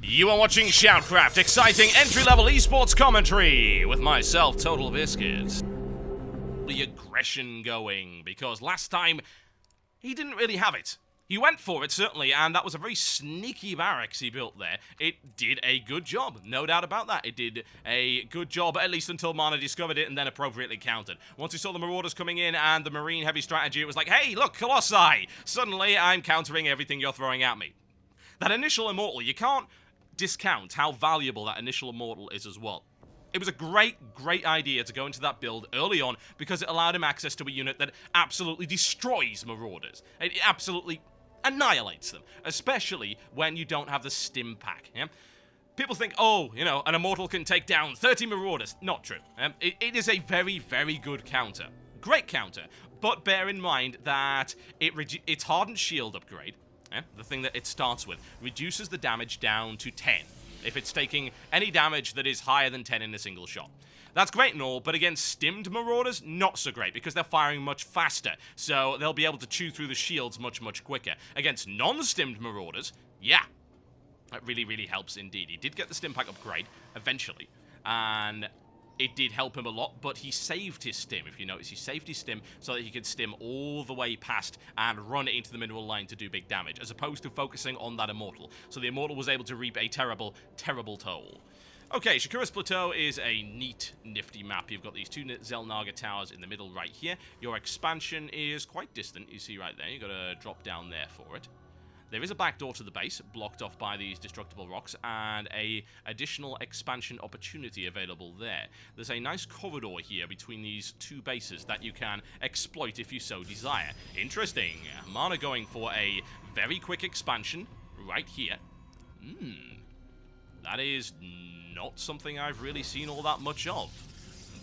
You are watching SHOUTcraft, exciting entry-level esports commentary with myself, TotalBiscuit. The aggression going, because last time, he didn't really have it. He went for it, certainly, and that was a very sneaky barracks he built there. It did a good job, no doubt about that. It did a good job, at least until Mana discovered it and then appropriately countered. Once he saw the Marauders coming in and the Marine heavy strategy, it was like, hey, look, Colossi! Suddenly, I'm countering everything you're throwing at me. That initial Immortal, you can't discount how valuable that initial Immortal is as well. It was a great idea to go into that build early on because it allowed him access to a unit that absolutely destroys Marauders. It absolutely annihilates them, especially when you don't have the stim pack. Yeah? People think, oh, you know, an Immortal can take down 30 Marauders. Not true. It is a very good counter. Great counter, but bear in mind that its Hardened Shield upgrade, the thing that it starts with, reduces the damage down to 10 if it's taking any damage that is higher than 10 in a single shot. That's great and all, but against stimmed Marauders, not so great, because they're firing much faster, so they'll be able to chew through the shields much quicker. Against non-stimmed Marauders, yeah, that really helps indeed. He did get the stim pack upgrade, eventually, and it did help him a lot, but he saved his stim. If you notice, he saved his stim so that he could stim all the way past and run it into the mineral line to do big damage, as opposed to focusing on that Immortal. So the Immortal was able to reap a terrible toll. Okay, Shakura's Plateau is a neat, nifty map. You've got these two Zelnaga towers in the middle right here. Your expansion is quite distant, you see right there. You've got to drop down there for it. There is a back door to the base, blocked off by these destructible rocks, and a additional expansion opportunity available there. There's a nice corridor here between these two bases that you can exploit if you so desire. Interesting. Mana going for a very quick expansion right here. That is not something I've really seen all that much of.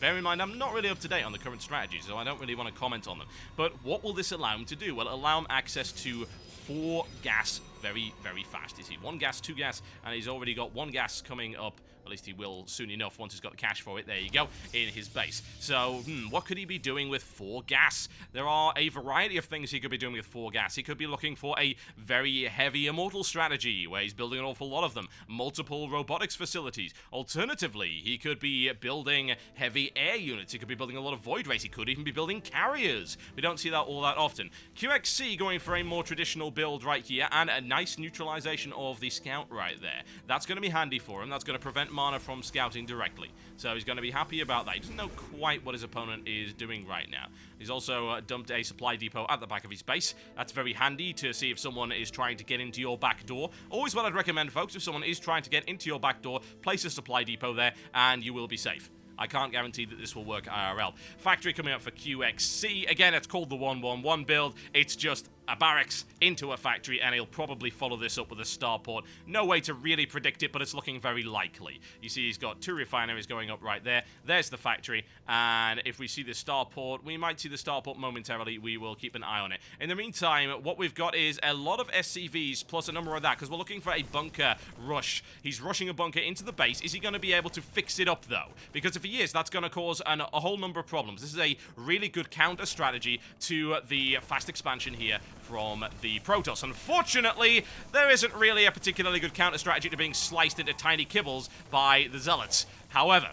Bear in mind, I'm not really up to date on the current strategies, so I don't really want to comment on them. But what will this allow him to do? Well, it'll allow him access to 4 gas very fast. You see, 1 gas, 2 gas, and he's already got 1 gas coming up. At least he will soon enough once he's got the cash for it. There you go, in his base. So, what could he be doing with 4 gas? There are a variety of things he could be doing with 4 gas. He could be looking for a very heavy Immortal strategy, where he's building an awful lot of them. Multiple robotics facilities. Alternatively, he could be building heavy air units. He could be building a lot of Void Rays. He could even be building carriers. We don't see that all that often. QXC going for a more traditional build right here, and a nice neutralization of the scout right there. That's going to be handy for him. That's going to prevent Mana from scouting directly. So he's going to be happy about that. He doesn't know quite what his opponent is doing right now. He's also dumped a supply depot at the back of his base. That's very handy to see if someone is trying to get into your back door. Always what I'd recommend, folks, if someone is trying to get into your back door, place a supply depot there and you will be safe. I can't guarantee that this will work IRL. Factory coming up for QXC. Again, it's called the 1-1-1 build. It's just a barracks into a factory, and he'll probably follow this up with a starport. No way to really predict it, but it's looking very likely. You see he's got 2 refineries going up right there. There's the factory, and if we see the starport, we might see the starport momentarily. We will keep an eye on it. In the meantime, what we've got is a lot of SCVs plus a number of that, because we're looking for a bunker rush. He's rushing a bunker into the base. Is he going to be able to fix it up, though? Because if he is, that's going to cause a whole number of problems. This is a really good counter strategy to the fast expansion here from the Protoss. Unfortunately, there isn't really a particularly good counter strategy to being sliced into tiny kibbles by the Zealots. However,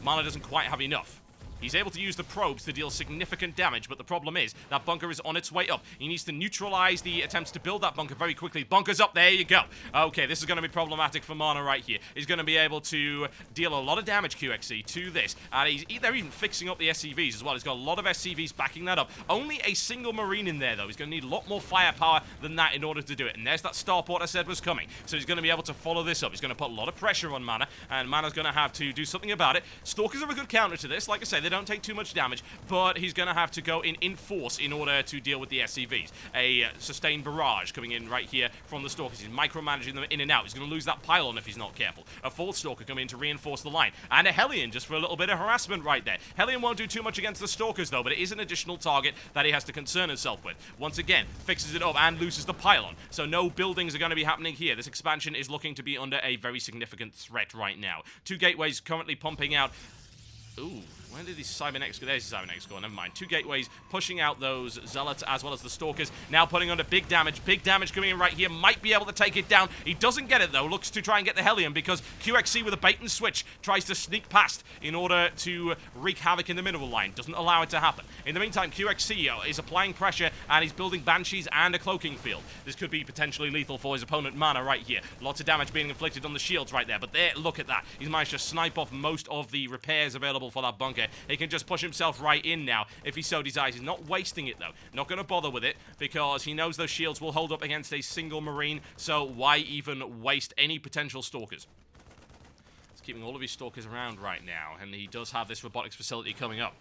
Mana doesn't quite have enough. He's able to use the probes to deal significant damage, but the problem is that bunker is on its way up. He needs to neutralize the attempts to build that bunker very quickly. Bunker's up, there you go. Okay, this is going to be problematic for Mana right here. He's going to be able to deal a lot of damage, QXC, to this. And they're even fixing up the SCVs as well. He's got a lot of SCVs backing that up. Only a single Marine in there, though. He's going to need a lot more firepower than that in order to do it. And there's that starport I said was coming. So he's going to be able to follow this up. He's going to put a lot of pressure on Mana, and Mana's going to have to do something about it. Stalkers are a good counter to this. Like I say, they don't take too much damage, but he's going to have to go in force in order to deal with the SCVs. A sustained barrage coming in right here from the Stalkers. He's micromanaging them in and out. He's going to lose that pylon if he's not careful. A fourth Stalker coming in to reinforce the line. And a Hellion just for a little bit of harassment right there. Hellion won't do too much against the Stalkers, though, but it is an additional target that he has to concern himself with. Once again, fixes it up and loses the pylon. So no buildings are going to be happening here. This expansion is looking to be under a very significant threat right now. 2 gateways currently pumping out. Ooh, Where did these cybernetics go? There's the cybernetics go. Never mind. 2 gateways pushing out those zealots as well as the stalkers. Now putting under big damage. Big damage coming in right here. Might be able to take it down. He doesn't get it though. Looks to try and get the Hellion because QXC with a bait and switch tries to sneak past in order to wreak havoc in the middle line. Doesn't allow it to happen. In the meantime, QXC is applying pressure and he's building Banshees and a cloaking field. This could be potentially lethal for his opponent Mana right here. Lots of damage being inflicted on the shields right there. But there, look at that. He's managed to snipe off most of the repairs available for that bunker. He can just push himself right in now if he so desires. He's not wasting it though. Not going to bother with it because he knows those shields will hold up against a single Marine. So why even waste any potential stalkers? He's keeping all of his stalkers around right now, and he does have this robotics facility coming up.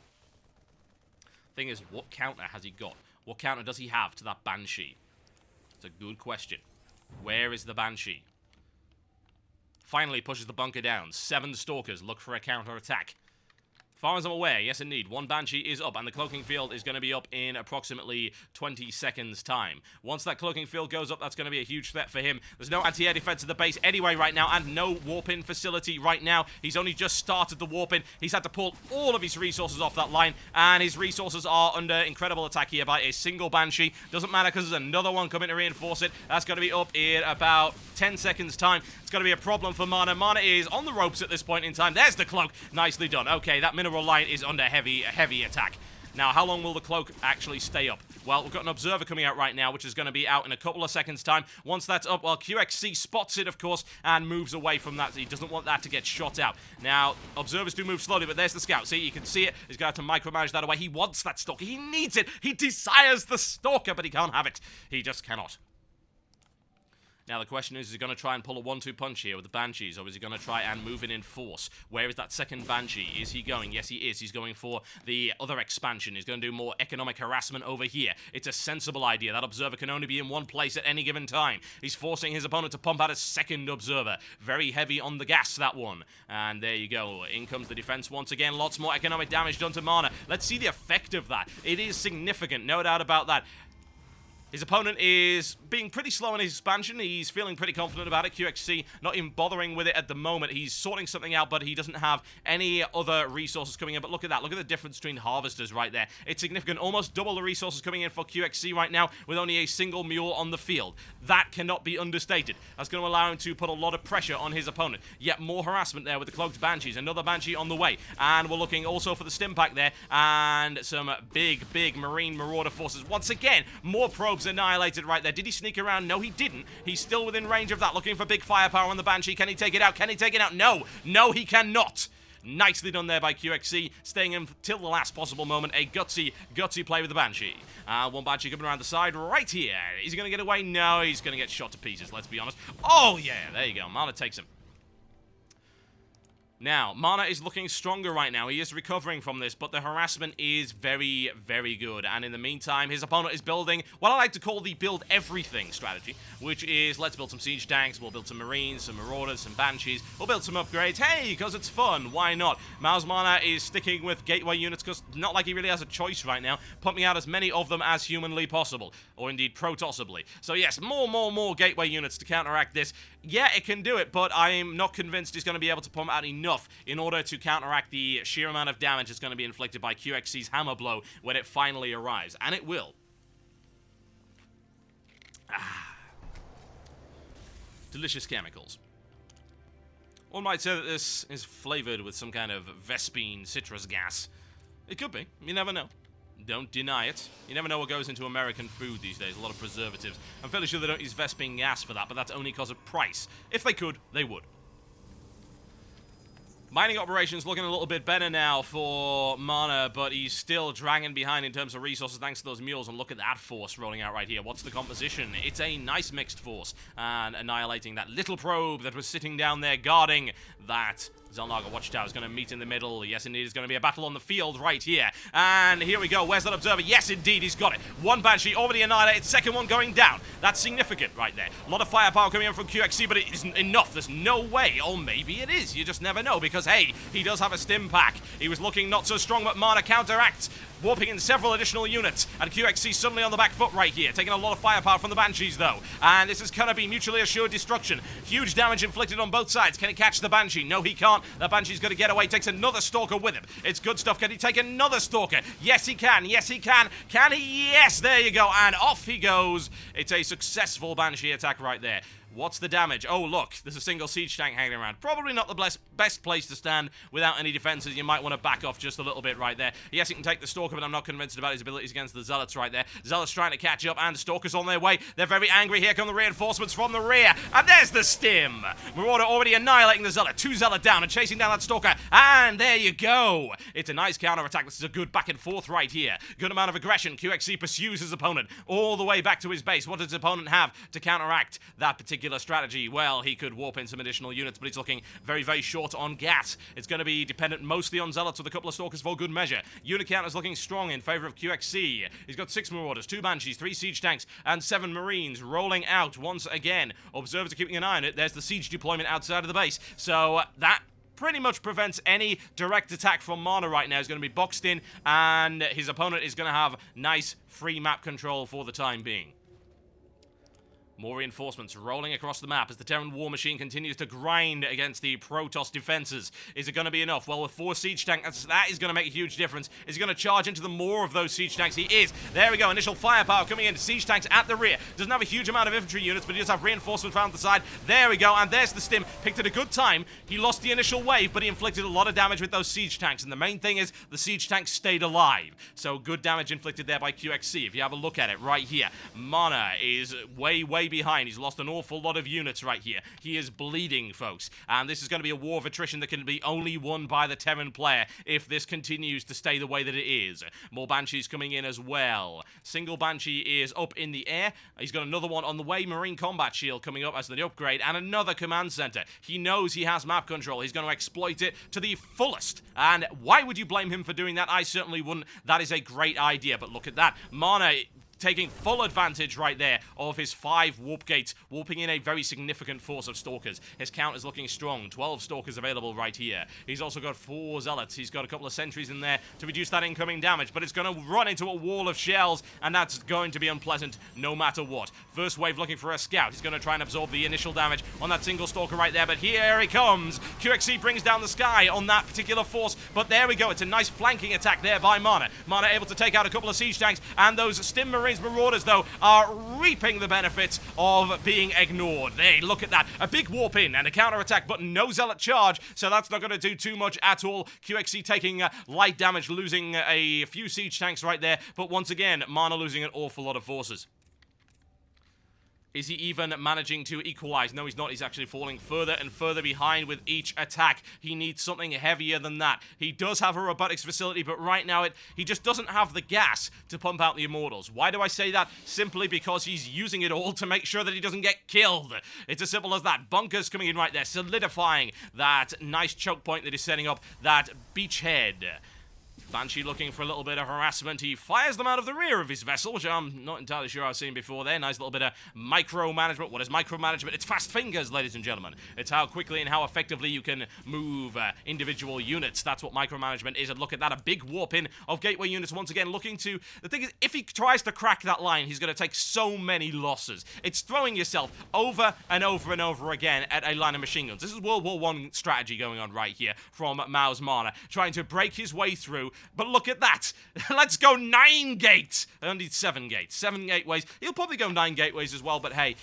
Thing is, what counter has he got? What counter does he have to that Banshee? It's a good question. Where is the Banshee? Finally pushes the bunker down. 7 stalkers look for a counter attack. As far as I'm aware, yes indeed, 1 Banshee is up, and the cloaking field is going to be up in approximately 20 seconds time. Once that cloaking field goes up, that's going to be a huge threat for him. There's no anti-air defense at the base anyway right now, and no warp-in facility right now. He's only just started the warp-in. He's had to pull all of his resources off that line, and his resources are under incredible attack here by a single Banshee. Doesn't matter because there's another one coming to reinforce it. That's going to be up in about 10 seconds time. It's going to be a problem for Mana. Mana is on the ropes at this point in time. There's the cloak. Nicely done. Okay, that mineral line is under heavy attack. Now, how long will the cloak actually stay up? Well, we've got an observer coming out right now, which is going to be out in a couple of seconds' time. Once that's up, well, QXC spots it, of course, and moves away from that. He doesn't want that to get shot out. Now, observers do move slowly, but there's the scout. See, you can see it. He's going to have to micromanage that away. He wants that stalker. He needs it. He desires the stalker, but he can't have it. He just cannot. Now the question is he going to try and pull a 1-2 punch here with the Banshees, or is he going to try and move it in force? Where is that second Banshee? Is he going? Yes, he is. He's going for the other expansion. He's going to do more economic harassment over here. It's a sensible idea. That observer can only be in one place at any given time. He's forcing his opponent to pump out a second observer. Very heavy on the gas, that one. And there you go. In comes the defense once again. Lots more economic damage done to Mana. Let's see the effect of that. It is significant, no doubt about that. His opponent is being pretty slow in his expansion. He's feeling pretty confident about it. QXC not even bothering with it at the moment. He's sorting something out, but he doesn't have any other resources coming in. But look at that. Look at the difference between harvesters right there. It's significant. Almost double the resources coming in for QXC right now with only a single mule on the field. That cannot be understated. That's going to allow him to put a lot of pressure on his opponent. Yet more harassment there with the cloaked Banshees. Another Banshee on the way. And we're looking also for the stim pack there. And some big Marine Marauder forces. Once again, more probes annihilated right there. Did he sneak around? No, he didn't. He's still within range of that, looking for big firepower on the Banshee. Can he take it out? Can he take it out? No, he cannot. Nicely done there by QXC, staying in till the last possible moment. A gutsy play with the Banshee. One Banshee coming around the side right here. Is he going to get away? No, he's going to get shot to pieces, let's be honest. Oh, yeah, there you go. Mana takes him. Now, Mana is looking stronger right now. He is recovering from this, but the harassment is very good. And in the meantime, his opponent is building what I like to call the build everything strategy, which is let's build some siege tanks, we'll build some Marines, some Marauders, some Banshees, we'll build some upgrades. Hey, because it's fun, why not? Miles Mana is sticking with gateway units because not like he really has a choice right now, pumping out as many of them as humanly possible, or indeed protosibly. So yes, more gateway units to counteract this. Yeah, it can do it, but I'm not convinced he's going to be able to pump out enough in order to counteract the sheer amount of damage that's going to be inflicted by QXC's hammer blow when it finally arrives. And it will. Delicious chemicals. One might say that this is flavored with some kind of Vespine citrus gas. It could be. You never know. Don't deny it. You never know what goes into American food these days. A lot of preservatives. I'm fairly sure they don't use Vespine gas for that, but that's only because of price. If they could, they would. Mining operations looking a little bit better now for Mana, but he's still dragging behind in terms of resources thanks to those mules. And look at that force rolling out right here. What's the composition? It's a nice mixed force. And annihilating that little probe that was sitting down there guarding that Xel'Naga Watchtower is going to meet in the middle. Yes, indeed, it's going to be a battle on the field right here. And here we go. Where's that observer? Yes, indeed, he's got it. One Banshee already annihilated. Second one going down. That's significant right there. A lot of firepower coming in from QXC, but it isn't enough. There's no way. Or maybe it is. You just never know because because, hey, he does have a stim pack. He was looking not so strong, but Mana counteracts, warping in several additional units, and QXC suddenly on the back foot right here, taking a lot of firepower from the Banshees, though. And this is going to be mutually assured destruction. Huge damage inflicted on both sides. Can he catch the Banshee? No, he can't. The Banshee's going to get away, takes another Stalker with him. It's good stuff. Can he take another Stalker? Yes, he can. Yes, he can. Can he? Yes, there you go. And off he goes. It's a successful Banshee attack right there. What's the damage? Oh, look, there's a single siege tank hanging around. Probably not the best place to stand without any defenses. You might want to back off just a little bit right there. Yes, he can take the Stalker, but I'm not convinced about his abilities against the Zealots right there. Zealots trying to catch up, and Stalker's on their way. They're very angry. Here come the reinforcements from the rear, and there's the stim. Marauder already annihilating the Zealot. 2 Zealot down and chasing down that Stalker, and there you go. It's a nice counter-attack. This is a good back and forth right here. Good amount of aggression. QXC pursues his opponent all the way back to his base. What does his opponent have to counteract that particular strategy? Well, he could warp in some additional units, but he's looking very, very short on gas. It's going to be dependent mostly on Zealots with a couple of Stalkers for good measure. Unit count is looking strong in favor of QXC. He's got 6 Marauders, 2 Banshees, 3 Siege Tanks, and 7 Marines rolling out once again. Observers are keeping an eye on it. There's the siege deployment outside of the base. So that pretty much prevents any direct attack from Mana right now. He's going to be boxed in, and his opponent is going to have nice free map control for the time being. More reinforcements rolling across the map as the Terran war machine continues to grind against the Protoss defenses. Is it going to be enough? Well, with 4 siege tanks, that is going to make a huge difference. Is he going to charge into the more of those siege tanks? He is. There we go. Initial firepower coming in. Siege tanks at the rear. Doesn't have a huge amount of infantry units, but he does have reinforcements around the side. There we go. And there's the stim. Picked at a good time. He lost the initial wave, but he inflicted a lot of damage with those siege tanks. And the main thing is the siege tanks stayed alive. So good damage inflicted there by QXC. If you have a look at it right here, Mana is way behind. He's lost an awful lot of units right here. He is bleeding, folks. And this is going to be a war of attrition that can be only won by the Terran player if this continues to stay the way that it is. More Banshees coming in as well. Single Banshee is up in the air. He's got another one on the way. Marine Combat Shield coming up as the upgrade. And another command center. He knows he has map control. He's going to exploit it to the fullest. And why would you blame him for doing that? I certainly wouldn't. That is a great idea. But look at that. Mana taking full advantage right there of his 5 warp gates, warping in a very significant force of Stalkers. His count is looking strong. 12 Stalkers available right here. He's also got 4 Zealots. He's got a couple of sentries in there to reduce that incoming damage, but it's going to run into a wall of shells, and that's going to be unpleasant no matter what. First wave looking for a scout. He's going to try and absorb the initial damage on that single Stalker right there, but here he comes. QXC brings down the sky on that particular force, but there we go. It's a nice flanking attack there by Mana. Mana able to take out a couple of siege tanks, and those Stim Marines Marauders, though, are reaping the benefits of being ignored. Hey, look at that. A big warp in and a counter-attack, but no Zealot charge, so that's not going to do too much at all. QXC taking light damage, losing a few siege tanks right there, but once again, Mana losing an awful lot of forces. Is he even managing to equalize? No, he's not. He's actually falling further and further behind with each attack. He needs something heavier than that. He does have a robotics facility, but right now he just doesn't have the gas to pump out the Immortals. Why do I say that? Simply because he's using it all to make sure that he doesn't get killed. It's as simple as that. Bunkers coming in right there, solidifying that nice choke point that he's setting up, that beachhead. Banshee looking for a little bit of harassment. He fires them out of the rear of his vessel, which I'm not entirely sure I've seen before there. Nice little bit of micromanagement. What is micromanagement? It's fast fingers, ladies and gentlemen. It's how quickly and how effectively you can move individual units. That's what micromanagement is. And look at that, a big warp in of gateway units once again looking to... The thing is, if he tries to crack that line, he's going to take so many losses. It's throwing yourself over and over and over again at a line of machine guns. This is World War I strategy going on right here from Mao's Mana, trying to break his way through. But look at that. Let's go 9 gates. I only need 7 gates. 7 gateways. He'll probably go 9 gateways as well, but hey,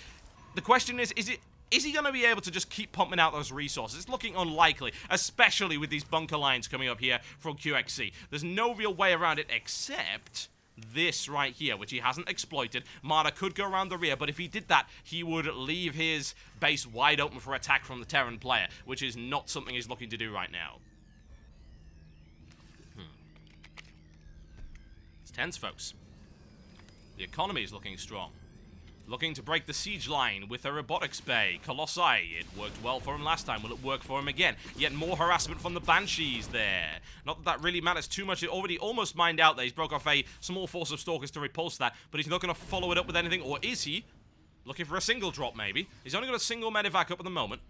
the question is he going to be able to just keep pumping out those resources? It's looking unlikely, especially with these bunker lines coming up here from QXC. There's no real way around it except this right here, which he hasn't exploited. Mana could go around the rear, but if he did that, he would leave his base wide open for attack from the Terran player, which is not something he's looking to do right now. Tense, folks. The economy is looking strong. Looking to break the siege line with a robotics bay. Colossi, it worked well for him last time. Will it work for him again? Yet more harassment from the Banshees there. Not that that really matters too much. It already almost mined out there. He's broke off a small force of Stalkers to repulse that, but he's not going to follow it up with anything, or is he? Looking for a single drop, maybe. He's only got a single medevac up at the moment.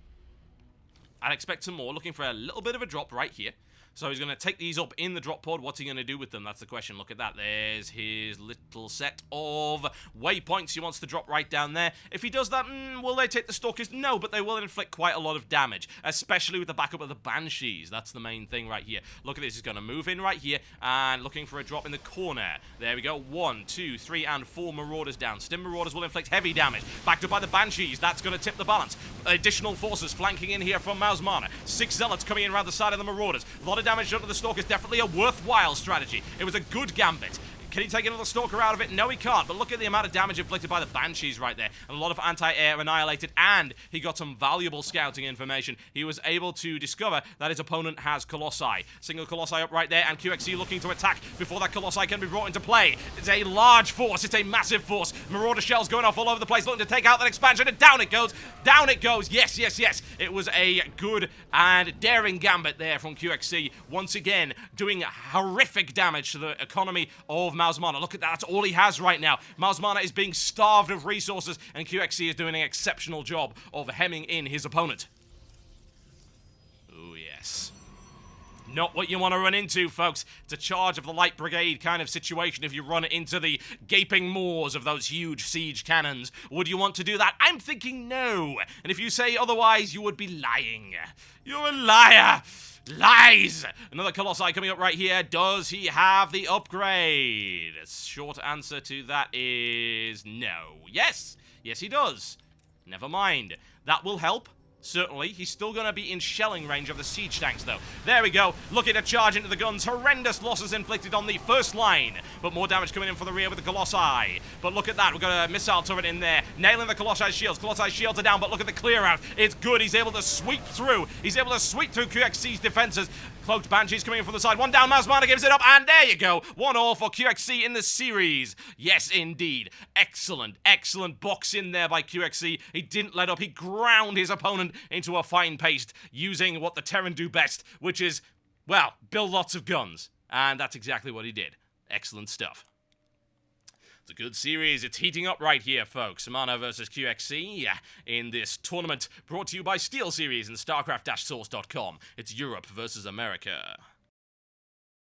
I'd expect some more, looking for a little bit of a drop right here. So he's going to take these up in the drop pod. What's he going to do with them? That's the question. Look at that. There's his little set of waypoints he wants to drop right down there. If he does that, will they take the Stalkers? No, but they will inflict quite a lot of damage, especially with the backup of the Banshees. That's the main thing right here. Look at this. He's going to move in right here and looking for a drop in the corner. There we go. 1, 2, 3, and 4 Marauders down. Stim Marauders will inflict heavy damage. Backed up by the Banshees. That's going to tip the balance. Additional forces flanking in here from Mouse Mana. 6 Zealots coming in around the side of the Marauders. A lot of damage done to the Stalkers. Definitely a worthwhile strategy. It was a good gambit. Can he take another Stalker out of it? No, he can't. But look at the amount of damage inflicted by the Banshees right there. And a lot of anti-air annihilated. And he got some valuable scouting information. He was able to discover that his opponent has Colossi. Single Colossi up right there. And QXC looking to attack before that Colossi can be brought into play. It's a large force. It's a massive force. Marauder shells going off all over the place, looking to take out that expansion. And down it goes. Down it goes. Yes, yes, yes. It was a good and daring gambit there from QXC. Once again, doing horrific damage to the economy of Mouse Mana. Look at that. That's all he has right now. Mouse Mana is being starved of resources, and QXC is doing an exceptional job of hemming in his opponent. Oh, yes. Not what you want to run into, folks. It's a charge of the Light Brigade kind of situation if you run into the gaping maws of those huge siege cannons. Would you want to do that? I'm thinking no. And if you say otherwise, you would be lying. You're a liar. Lies! Another Colossi coming up right here. Does he have the upgrade? A short answer to that is no. Yes! Yes, he does. Never mind. That will help. Certainly, he's still going to be in shelling range of the siege tanks, though. There we go, looking to charge into the guns. Horrendous losses inflicted on the first line, but more damage coming in from the rear with the Colossi. But look at that, we've got a missile turret in there, nailing the Colossi shields. Colossi shields are down, but look at the clear out. It's good, he's able to sweep through. He's able to sweep through QXC's defenses. Cloaked Banshees coming in from the side. One down, Mouse Mana gives it up, and there you go. 1-all for QXC in the series. Yes, indeed. Excellent, excellent box in there by QXC. He didn't let up. He ground his opponent into a fine paste using what the Terran do best, which is, well, build lots of guns. And that's exactly what he did. Excellent stuff. It's a good series. It's heating up right here, folks. Mana versus QXC in this tournament brought to you by SteelSeries and StarCraft-Source.com. It's Europe versus America.